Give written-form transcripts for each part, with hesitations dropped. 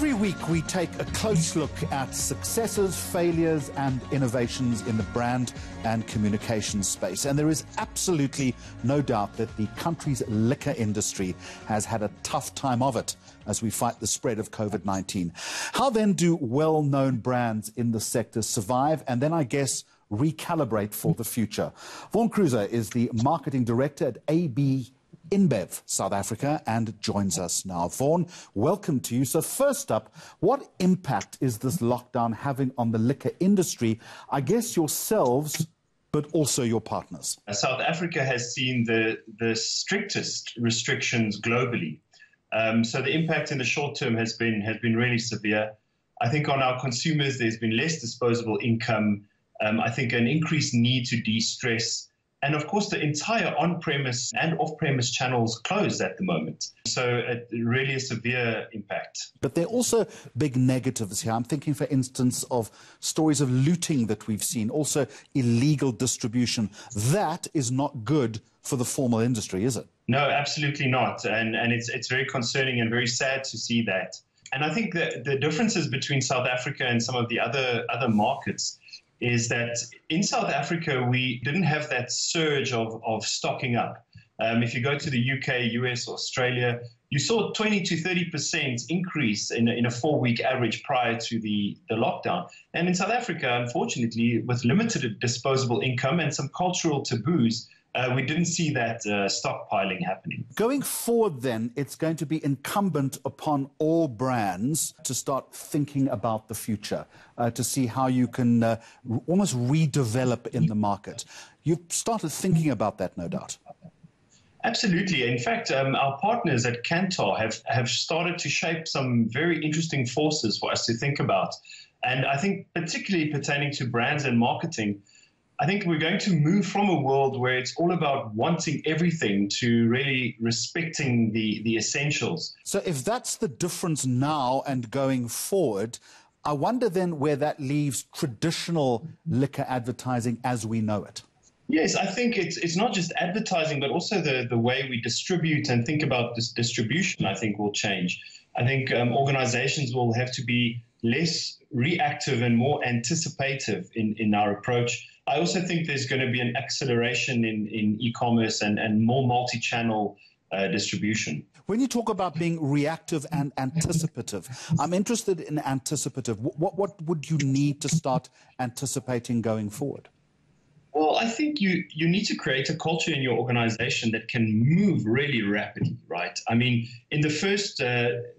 Every week we take a close look at successes, failures and innovations in the brand and communication space. And there is absolutely no doubt that the country's liquor industry has had a tough time of it as we fight the spread of COVID-19. How then do well-known brands in the sector survive and then, I guess, recalibrate for the future? Vaughan Cruiser is the marketing director at AB InBev South Africa and joins us now. Vaughan, welcome to you. So first up, what impact is this lockdown having on the liquor industry? I guess yourselves, but also your partners. South Africa has seen the strictest restrictions globally. So the impact in the short term has been really severe. I think on our consumers, there's been less disposable income. I think an increased need to de-stress. And of course, the entire on-premise and off-premise channels closed at the moment. So really a severe impact. But there are also big negatives here. I'm thinking, for instance, of stories of looting that we've seen, also illegal distribution. That is not good for the formal industry, is it? No, absolutely not. And it's very concerning and very sad to see that. And I think that the differences between South Africa and some of the other markets is that in South Africa, we didn't have that surge of stocking up. If you go to the UK, US, Australia, you saw 20 to 30% increase in a 4-week average prior to the lockdown. And in South Africa, unfortunately, with limited disposable income and some cultural taboos, we didn't see that stockpiling happening. Going forward, then, it's going to be incumbent upon all brands to start thinking about the future, to see how you can almost redevelop in the market. You've started thinking about that, no doubt. Absolutely. In fact, our partners at Kantar have started to shape some very interesting forces for us to think about. And I think particularly pertaining to brands and marketing, I think we're going to move from a world where it's all about wanting everything to really respecting the essentials. So if that's the difference now and going forward, I wonder then where that leaves traditional liquor advertising as we know it. Yes, I think it's not just advertising, but also the way we distribute and think about this distribution, I think, will change. I think organizations will have to be less reactive and more anticipative in our approach. I also think there's going to be an acceleration in e-commerce and more multi-channel distribution. When you talk about being reactive and anticipative, I'm interested in anticipative. What would you need to start anticipating going forward? Well, I think you need to create a culture in your organization that can move really rapidly, right? I mean, in the first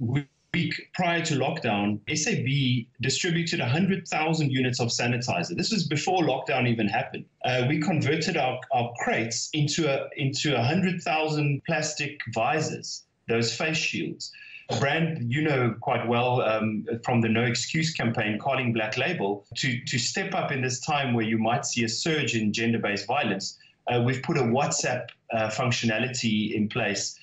week prior to lockdown, SAB distributed 100,000 units of sanitizer. This was before lockdown even happened. We converted our crates into 100,000 plastic visors, those face shields. A brand you know quite well from the No Excuse campaign, Calling Black Label, to step up in this time where you might see a surge in gender-based violence. We've put a WhatsApp functionality in place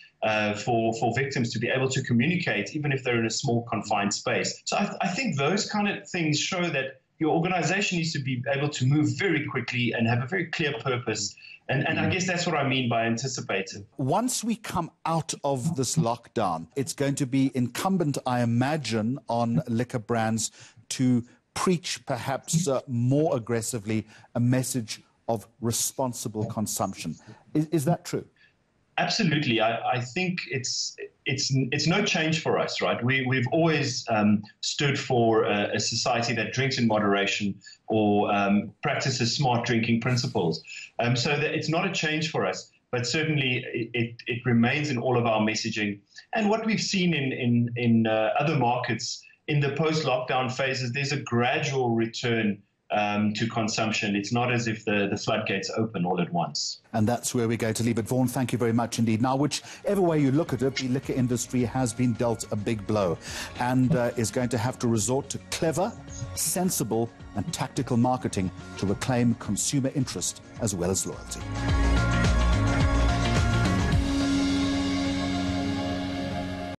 for victims to be able to communicate, even if they're in a small confined space. So I think those kind of things show that your organization needs to be able to move very quickly and have a very clear purpose. And I guess that's what I mean by anticipating. Once we come out of this lockdown, it's going to be incumbent, I imagine, on liquor brands to preach perhaps more aggressively a message of responsible consumption. Is that true? Absolutely. I think it's no change for us, right? We've always stood for a society that drinks in moderation or practices smart drinking principles. So that it's not a change for us, but certainly it remains in all of our messaging. And what we've seen in other markets in the post-lockdown phases, there's a gradual return to consumption. It's not as if the floodgates open all at once. And that's where we're going to leave it. Vaughan, thank you very much indeed. Now, whichever way you look at it, the liquor industry has been dealt a big blow and is going to have to resort to clever, sensible and tactical marketing to reclaim consumer interest as well as loyalty.